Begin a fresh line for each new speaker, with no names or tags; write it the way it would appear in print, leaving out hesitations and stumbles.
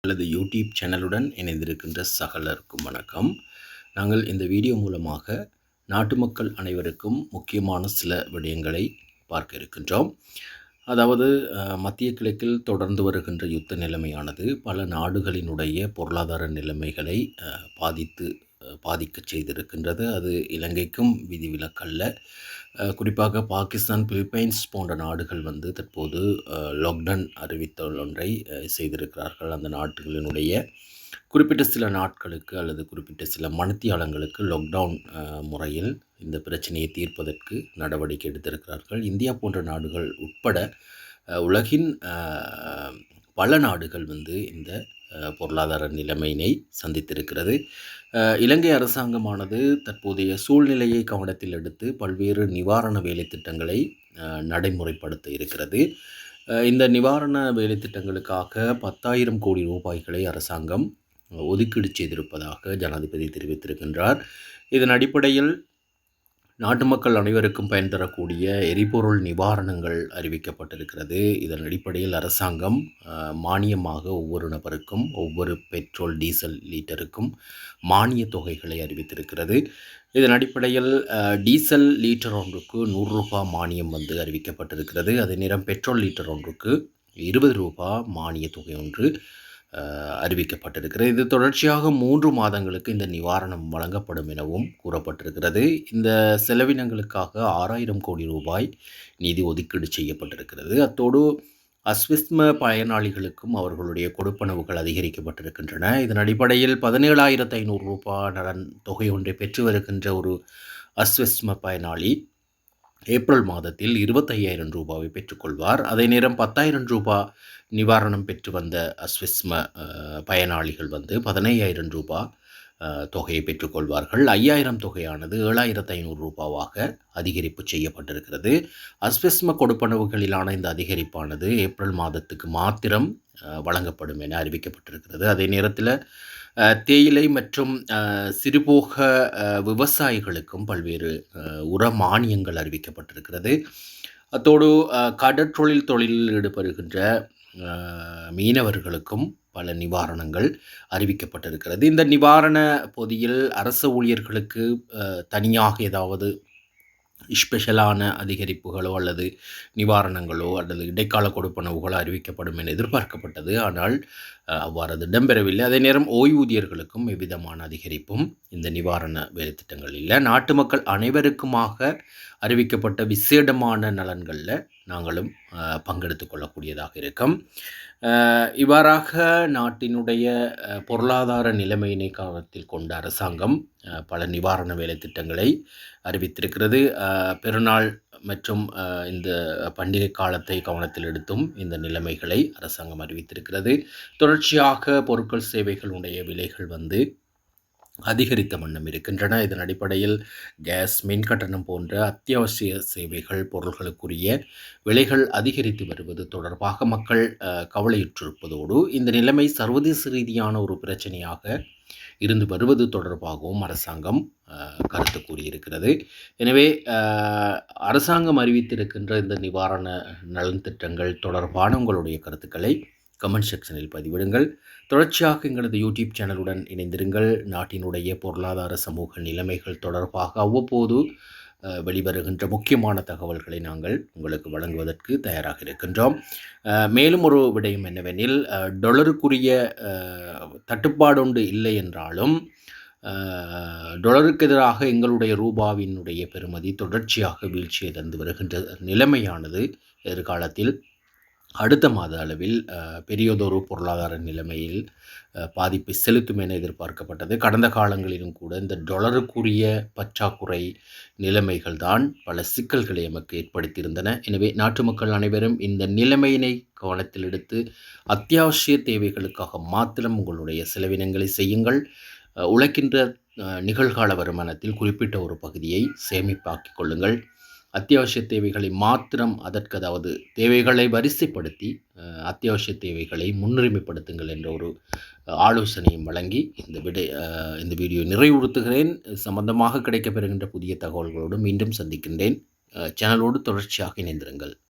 அல்லது யூடியூப் சேனலுடன் இணைந்திருக்கின்ற சகலருக்கும் வணக்கம். நாங்கள் இந்த வீடியோ மூலமாக நாட்டு மக்கள் அனைவருக்கும் முக்கியமான சில விடயங்களை பார்க்க இருக்கின்றோம். அதாவது மத்திய கிழக்கில் தொடர்ந்து வருகின்ற யுத்த நிலைமையானது பல நாடுகளினுடைய பொருளாதார நிலைமைகளை பாதிக்க செய்திருக்கின்றது. அது இலங்கைக்கும் விதிவிலக்கல்ல. குறிப்பாக பாகிஸ்தான், பிலிப்பைன்ஸ் போன்ற நாடுகள் தற்போது லாக்டவுன் அறிவித்தல் ஒன்றை செய்திருக்கிறார்கள். அந்த நாடுகளினுடைய குறிப்பிட்ட சில நாட்களுக்கு அல்லது குறிப்பிட்ட சில மணித்தியாலங்களுக்கு லாக்டவுன் முறையில் இந்த பிரச்சனையை தீர்ப்பதற்கு நடவடிக்கை எடுத்திருக்கிறார்கள். இந்தியா போன்ற நாடுகள் உட்பட உலகின் பல நாடுகள் இந்த பொருளாதார நிலைமையினை சந்தித்திருக்கிறது. இலங்கை அரசாங்கமானது தற்போதைய சூழ்நிலையை கவனத்தில் எடுத்து பல்வேறு நிவாரண வேலை திட்டங்களை நடைமுறைப்படுத்த இருக்கிறது. இந்த நிவாரண வேலை திட்டங்களுக்காக 10,000 கோடி ரூபாய்களை அரசாங்கம் ஒதுக்கீடு செய்திருப்பதாக ஜனாதிபதி தெரிவித்திருக்கின்றார். இதன் அடிப்படையில் நாட்டு மக்கள் அனைவருக்கும் பயன் தரக்கூடிய எரிபொருள் நிவாரணங்கள் அறிவிக்கப்பட்டிருக்கிறது. இதன் அடிப்படையில் அரசாங்கம் மானியமாக ஒவ்வொரு நபருக்கும் ஒவ்வொரு பெட்ரோல் டீசல் லீட்டருக்கும் மானிய தொகைகளை அறிவித்திருக்கிறது. இதன் அடிப்படையில் டீசல் லீட்டர் ஒன்றுக்கு 100 ரூபாய் மானியம் அறிவிக்கப்பட்டிருக்கிறது. அதே நேரம் பெட்ரோல் லீட்டர் ஒன்றுக்கு 20 ரூபாய் மானிய தொகை ஒன்று அறிவிக்கப்பட்டிருக்கிறது. இது தொடர்ச்சியாக 3 மாதங்களுக்கு இந்த நிவாரணம் வழங்கப்படும் எனவும் கூறப்பட்டிருக்கிறது. இந்த செலவினங்களுக்காக 6,000 கோடி ரூபாய் நிதி ஒதுக்கீடு செய்யப்பட்டிருக்கிறது. அத்தோடு அஸ்விஸ்ம பயனாளிகளுக்கும் அவர்களுடைய கொடுப்பனவுகள் அதிகரிக்கப்பட்டிருக்கின்றன. இதன் அடிப்படையில் 17,500 ரூபாய் நலன் தொகை ஒன்றை பெற்று வருகின்ற ஒரு அஸ்விஸ்ம பயனாளி ஏப்ரல் மாதத்தில் 25,000 ரூபாவை பெற்றுக்கொள்வார். அதே நேரம் 10,000 ரூபாய் நிவாரணம் பெற்று வந்த அஸ்விஸ்ம பயனாளிகள் 15,000 ரூபாய் தொகையை பெற்றுக்கொள்வார்கள். 5,000 தொகையானது 7,500 ரூபாவாக அதிகரிப்பு செய்யப்பட்டிருக்கிறது. அஸ்விஸ்ம கொடுப்பனவுகளிலான இந்த அதிகரிப்பானது ஏப்ரல் மாதத்துக்கு மாத்திரம் வழங்கப்படும் என அறிவிக்கப்பட்டிருக்கிறது. அதே நேரத்தில் தேயிலை மற்றும் சிறுபோக விவசாயிகளுக்கும் பல்வேறு உர மானியங்கள் அறிவிக்கப்பட்டிருக்கிறது. அத்தோடு கடற்றொழிலில் ஈடுபடுகின்ற மீனவர்களுக்கும் பல நிவாரணங்கள் அறிவிக்கப்பட்டிருக்கிறது. இந்த நிவாரண பொதியில் அரசு ஊழியர்களுக்கு தனியாக ஏதாவது ஸ்பெஷலான அதிகரிப்புகளோ அல்லது நிவாரணங்களோ அல்லது இடைக்கால கொடுப்பனவுகளோ அறிவிக்கப்படும் என எதிர்பார்க்கப்பட்டது. ஆனால் அவ்வாறு அது இடம்பெறவில்லை. அதே நேரம் ஓய்வூதியர்களுக்கும் எவ்விதமான அதிகரிப்பும் இந்த நிவாரண வேலை திட்டங்கள் இல்லை. நாட்டு மக்கள் அனைவருக்குமாக அறிவிக்கப்பட்ட விசேடமான நலன்களில் நாங்களும் பங்கெடுத்து கொள்ளக்கூடியதாக இருக்கும். இவ்வாறாக நாட்டினுடைய பொருளாதார நிலைமையினை கவனத்தில் கொண்ட அரசாங்கம் பல நிவாரண வேலை திட்டங்களை அறிவித்திருக்கிறது. பெருநாள் மற்றும் இந்த பண்டிகை காலத்தை கவனத்தில் எடுத்தும் இந்த நிலைமைகளை அரசாங்கம் அறிவித்திருக்கிறது. தொடர்ச்சியாக பொருட்கள் சேவைகளுடைய விலைகள் அதிகரித்த வண்ணம் இருக்கின்றன. இதன் அடிப்படையில் கேஸ், மின் கட்டணம் போன்ற அத்தியாவசிய சேவைகள் பொருள்களுக்குரிய விலைகள் அதிகரித்து வருவது தொடர்பாக மக்கள் கவலையுற்றிருப்பதோடு இந்த நிலைமை சர்வதேச ரீதியான ஒரு பிரச்சனையாக இருந்து வருவது தொடர்பாகவும் அரசாங்கம் கருத்து கூறியிருக்கிறது. எனவே அரசாங்கம் அறிவித்திருக்கின்ற இந்த நிவாரண நலன் திட்டங்கள் தொடர்பான உங்களுடைய கருத்துக்களை கமெண்ட் செக்ஷனில் பதிவிடுங்கள். தொடர்ச்சியாக எங்களது யூடியூப் சேனலுடன் இணைந்திருங்கள். நாட்டினுடைய பொருளாதார சமூக நிலைமைகள் தொடர்பாக அவ்வப்போது வெளிவருகின்ற முக்கியமான தகவல்களை நாங்கள் உங்களுக்கு வழங்குவதற்கு தயாராக இருக்கின்றோம். மேலும் ஒரு விடயம் என்னவெனில், டொலருக்குரிய தட்டுப்பாடு ஒன்று இல்லை என்றாலும் டொலருக்கு எதிராக எங்களுடைய ரூபாவினுடைய பெறுமதி தொடர்ச்சியாக வீழ்ச்சியை தந்து வருகின்ற நிலைமையானது எதிர்காலத்தில் அடுத்த மாத அளவில் பெரியதொரு பொருளாதார நிலைமையில் பாதிப்பை செலுத்தும் என எதிர்பார்க்கப்பட்டது. கடந்த காலங்களிலும் கூட இந்த டொலருக்குரிய பற்றாக்குறை நிலைமைகள் தான் பல சிக்கல்களை நமக்கு ஏற்படுத்தியிருந்தன. எனவே நாட்டு மக்கள் அனைவரும் இந்த நிலைமையினை கவனத்தில் எடுத்து அத்தியாவசிய தேவைகளுக்காக மாத்திரம் உங்களுடைய செலவினங்களை செய்யுங்கள். உழைக்கின்ற நிகழ்கால வருமானத்தில் குறிப்பிட்ட ஒரு பகுதியை சேமிப்பாக்கிக் கொள்ளுங்கள். அத்தியாவசிய தேவைகளை மாத்திரம் அதாவது தேவைகளை வரிசைப்படுத்தி அத்தியாவசிய தேவைகளை முன்னுரிமைப்படுத்துங்கள் என்ற ஒரு ஆலோசனையும் வழங்கி இந்த வீடியோ நிறைவுறுத்துகிறேன். சம்பந்தமாக கிடைக்கப்பெறுகின்ற புதிய தகவல்களோடு மீண்டும் சந்திக்கின்றேன். சேனலோடு தொடர்ச்சியாக இணைந்திருங்கள்.